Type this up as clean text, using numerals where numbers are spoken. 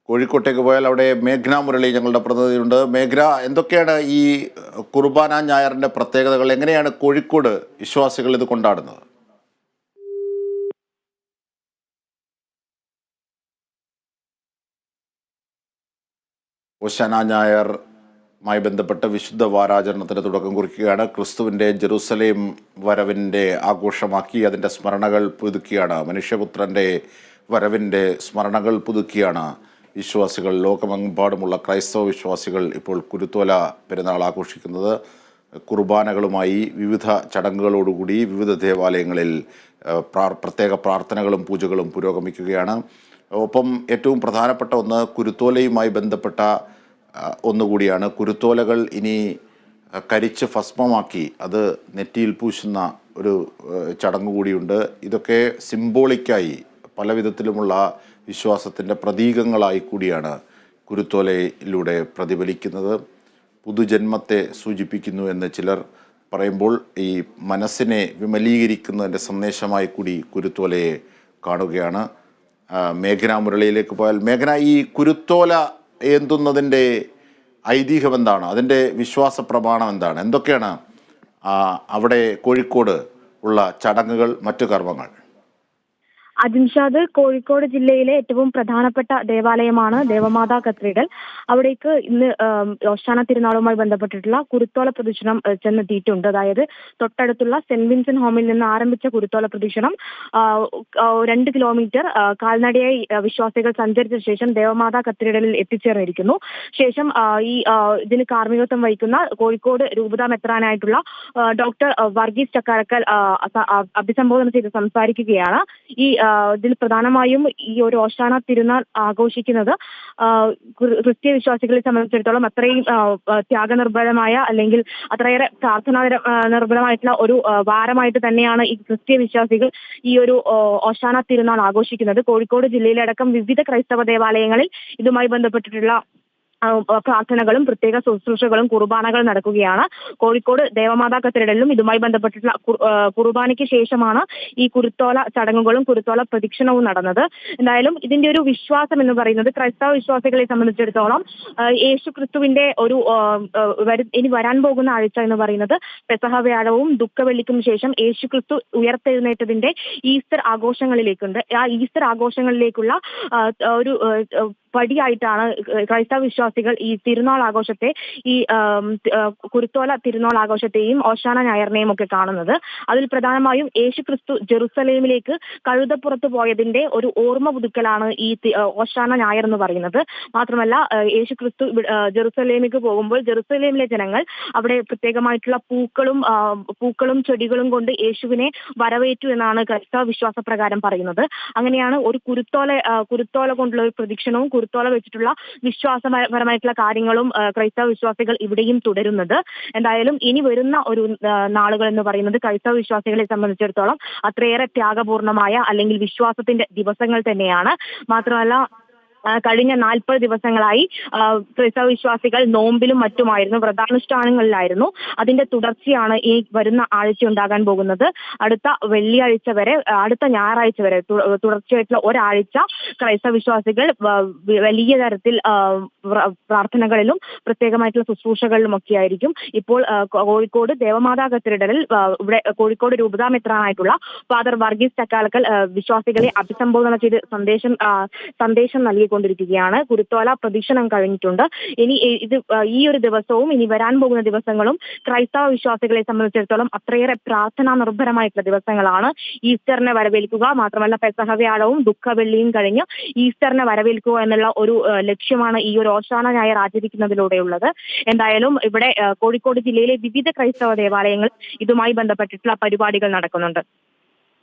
കോഴിക്കോട്ടേക്ക് പോയാൽ അവിടെ മേഘ്ന മുരളി ഞങ്ങളുടെ പ്രതിനിധിയുണ്ട്. മേഘ്ന, എന്തൊക്കെയാണ് ഈ കുർബാന ഞായറിന്റെ പ്രത്യേകതകൾ? എങ്ങനെയാണ് കോഴിക്കോട് വിശ്വാസികൾ ഇത് കൊണ്ടാടുന്നത്? ഓശാന ഞായറുമായി ബന്ധപ്പെട്ട വിശുദ്ധ വാരാചരണത്തിന് തുടക്കം കുറിക്കുകയാണ്. ക്രിസ്തുവിൻ്റെ ജെറുസലേം വരവിൻ്റെ ആഘോഷമാക്കി അതിൻ്റെ സ്മരണകൾ പുതുക്കിയാണ്, മനുഷ്യപുത്രൻ്റെ വരവിൻ്റെ സ്മരണകൾ പുതുക്കിയാണ് വിശ്വാസികൾ, ലോകമെമ്പാടുമുള്ള ക്രൈസ്തവ വിശ്വാസികൾ ഇപ്പോൾ കുരുത്തോല പെരുന്നാൾ ആഘോഷിക്കുന്നത്. കുർബാനകളുമായി വിവിധ ചടങ്ങുകളോടുകൂടി വിവിധ ദേവാലയങ്ങളിൽ പ്രത്യേക പ്രാർത്ഥനകളും പൂജകളും പുരോഗമിക്കുകയാണ്. ഒപ്പം ഏറ്റവും പ്രധാനപ്പെട്ട ഒന്ന് കുരുത്തോലയുമായി ബന്ധപ്പെട്ട ഒന്നുകൂടിയാണ്. കുരുത്തോലകൾ ഇനി കരിച്ച് ഭസ്മമാക്കി അത് നെറ്റിയിൽ പൂശുന്ന ഒരു ചടങ്ങ് കൂടിയുണ്ട്. ഇതൊക്കെ സിംബോളിക്കായി പല വിധത്തിലുമുള്ള വിശ്വാസത്തിൻ്റെ പ്രതീകങ്ങളായി കൂടിയാണ് കുരുത്തോലയിലൂടെ പ്രതിഫലിക്കുന്നത്. പുതുജന്മത്തെ സൂചിപ്പിക്കുന്നു എന്ന് ചിലർ പറയുമ്പോൾ ഈ മനസ്സിനെ വിമലീകരിക്കുന്നതിൻ്റെ സന്ദേശമായി കൂടി കുരുത്തോലയെ കാണുകയാണ്. മേഘന മുരളിയിലേക്ക് പോയാൽ, മേഘന, ഈ കുരുത്തോല ഏന്തുന്നതിൻ്റെ ഐതിഹ്യം എന്താണ്? അതിൻ്റെ വിശ്വാസ പ്രമാണം എന്താണ്? എന്തൊക്കെയാണ് അവിടെ കോഴിക്കോട് ഉള്ള ചടങ്ങുകൾ, മറ്റു കർമ്മങ്ങൾ? അജിൻഷാദ്, കോഴിക്കോട് ജില്ലയിലെ ഏറ്റവും പ്രധാനപ്പെട്ട ദേവാലയമാണ് ദേവമാതാ കത്തീഡ്രൽ. അവിടേക്ക് ഇന്ന് ഓശാന തിരുനാളുമായി ബന്ധപ്പെട്ടിട്ടുള്ള കുരുത്തോല പ്രദക്ഷിണം ചെന്നെത്തിയിട്ടുണ്ട്. അതായത് തൊട്ടടുത്തുള്ള സെന്റ് വിൻസെന്റ് ഹോമിൽ നിന്ന് ആരംഭിച്ച കുരുത്തോല പ്രദക്ഷിണം 2 കിലോമീറ്റർ കാൽനടയായി വിശ്വാസികൾ സഞ്ചരിച്ച ശേഷം ദേവമാതാ കത്തീഡ്രലിൽ എത്തിച്ചേർന്നിരിക്കുന്നു. ശേഷം ഇതിന് കാർമ്മികത്വം വഹിക്കുന്ന കോഴിക്കോട് രൂപതാ മെത്രാനായിട്ടുള്ള ഡോക്ടർ വർഗീസ് ചക്കാലക്കൽ അഭിസംബോധന ചെയ്ത് സംസാരിക്കുകയാണ്. ഇതിൽ പ്രധാനമായും ഈ ഒരു ഓശാന തിരുനാൾ ആഘോഷിക്കുന്നത് ക്രിസ്ത്യ വിശ്വാസികളെ സംബന്ധിച്ചിടത്തോളം അത്രയും ത്യാഗനിർഭരമായ, അല്ലെങ്കിൽ അത്രയേറെ പ്രാർത്ഥനാ നിർഭരമായിട്ടുള്ള ഒരു വാരമായിട്ട് തന്നെയാണ് ഈ ക്രിസ്ത്യ വിശ്വാസികൾ ഈ ഒരു ഓശാന തിരുനാൾ ആഘോഷിക്കുന്നത്. കോഴിക്കോട് ജില്ലയിലടക്കം വിവിധ ക്രൈസ്തവ ദേവാലയങ്ങളിൽ ഇതുമായി ബന്ധപ്പെട്ടിട്ടുള്ള പ്രാർത്ഥനകളും പ്രത്യേക ശുശ്രൂഷകളും കുർബാനകൾ നടക്കുകയാണ്. കോഴിക്കോട് ദേവമാതാ കത്തീഡ്രലിലും ഇതുമായി ബന്ധപ്പെട്ടിട്ടുള്ള കുർബാനയ്ക്ക് ശേഷമാണ് ഈ കുരുത്തോല ചടങ്ങുകളും കുരുത്തോല പ്രദക്ഷിണവും നടന്നത്. എന്തായാലും ഇതിന്റെ ഒരു വിശ്വാസം എന്ന് പറയുന്നത്, ക്രൈസ്തവ വിശ്വാസികളെ സംബന്ധിച്ചിടത്തോളം യേശു ക്രിസ്തുവിന്റെ ഒരു ഇനി വരാൻ പോകുന്ന ആഴ്ച എന്ന് പറയുന്നത് പെസഹ വ്യാഴവും ദുഃഖവെള്ളിക്കും ശേഷം യേശു ക്രിസ്തു ഉയർത്തെഴുന്നേറ്റതിന്റെ ഈസ്റ്റർ ആഘോഷങ്ങളിലേക്കുണ്ട്. ആ ഈസ്റ്റർ ആഘോഷങ്ങളിലേക്കുള്ള ഒരു പടിയായിട്ടാണ് ക്രൈസ്തവ വിശ്വാസികൾ ഈ തിരുനാൾ ആഘോഷത്തെ, ഈ കുരുത്തോല തിരുനാൾ ആഘോഷത്തെയും ഓശാന ഞായറിനെയും ഒക്കെ കാണുന്നത്. അതിൽ പ്രധാനമായും യേശു ക്രിസ്തു ജെറുസലേമിലേക്ക് കഴുതപ്പുറത്ത് പോയതിന്റെ ഒരു ഓർമ്മ പുതുക്കലാണ് ഈ ഓശാന ഞായർ എന്ന് പറയുന്നത്. മാത്രമല്ല, യേശു ക്രിസ്തു ജെറുസലേമിലേക്ക് പോകുമ്പോൾ ജെറുസലേമിലെ ജനങ്ങൾ അവിടെ പ്രത്യേകമായിട്ടുള്ള പൂക്കളും ചെടികളും കൊണ്ട് യേശുവിനെ വരവേറ്റു എന്നാണ് ക്രൈസ്തവ വിശ്വാസ പ്രകാരം പറയുന്നത്. അങ്ങനെയാണ് ഒരു കുരുത്തോല കൊണ്ടുള്ള ഒരു പ്രദക്ഷിണവും കുരുത്തോല വെച്ചിട്ടുള്ള വിശ്വാസപരമായിട്ടുള്ള കാര്യങ്ങളും ക്രൈസ്തവ വിശ്വാസികൾ ഇവിടെയും തുടരുന്നത്. എന്തായാലും ഇനി വരുന്ന ഒരു നാളുകൾ എന്ന് പറയുന്നത് ക്രൈസ്തവ വിശ്വാസികളെ സംബന്ധിച്ചിടത്തോളം അത്രയേറെ ത്യാഗപൂർണമായ, അല്ലെങ്കിൽ വിശ്വാസത്തിന്റെ ദിവസങ്ങൾ തന്നെയാണ്. മാത്രമല്ല, കഴിഞ്ഞ 40 ദിവസങ്ങളായി ക്രൈസ്തവ വിശ്വാസികൾ നോമ്പിലും മറ്റുമായിരുന്നു, വ്രതാനുഷ്ഠാനങ്ങളിലായിരുന്നു. അതിന്റെ തുടർച്ചയാണ് ഈ വരുന്ന ആഴ്ച ഉണ്ടാകാൻ പോകുന്നത്. അടുത്ത വെള്ളിയാഴ്ച വരെ, അടുത്ത ഞായറാഴ്ച വരെ തുടർച്ചയായിട്ടുള്ള ഒരാഴ്ച ക്രൈസ്തവ വിശ്വാസികൾ വലിയ തരത്തിൽ പ്രാർത്ഥനകളിലും പ്രത്യേകമായിട്ടുള്ള ശുശ്രൂഷകളിലും ഒക്കെ ആയിരിക്കും. ഇപ്പോൾ കോഴിക്കോട് ദേവമാതാ കത്തീഡ്രലിൽ ഇവിടെ കോഴിക്കോട് രൂപതാ മെത്രാനായിട്ടുള്ള ഫാദർ വർഗീസ് ചക്കാലക്കൽ വിശ്വാസികളെ അഭിസംബോധന ചെയ്ത് സന്ദേശം നൽകിക്കൊണ്ടിരിക്കുകയാണ്. കുരുത്തോല പ്രദക്ഷിണം കഴിഞ്ഞിട്ടുണ്ട്. ഇനി ഈ ഒരു ദിവസവും ഇനി വരാൻ പോകുന്ന ദിവസങ്ങളും ക്രൈസ്തവ വിശ്വാസികളെ സംബന്ധിച്ചിടത്തോളം അത്രയേറെ പ്രാർത്ഥനാ നിർഭരമായിട്ടുള്ള ദിവസങ്ങളാണ്. ഈസ്റ്ററിനെ വരവേൽക്കുക, മാത്രമല്ല പെസഹ വ്യാഴവും ദുഃഖവെള്ളിയും കഴിഞ്ഞ് ഈസ്റ്ററിനെ വരവേൽക്കുക എന്നുള്ള ഒരു ലക്ഷ്യമാണ് ഈ ഒരു ഓശാന ഞായർ ആചരിക്കുന്നതിലൂടെയുള്ളത്. എന്തായാലും ഇവിടെ കോഴിക്കോട് ജില്ലയിലെ വിവിധ ക്രൈസ്തവ ദേവാലയങ്ങൾ ഇതുമായി ബന്ധപ്പെട്ടിട്ടുള്ള പരിപാടികൾ നടക്കുന്നുണ്ട്.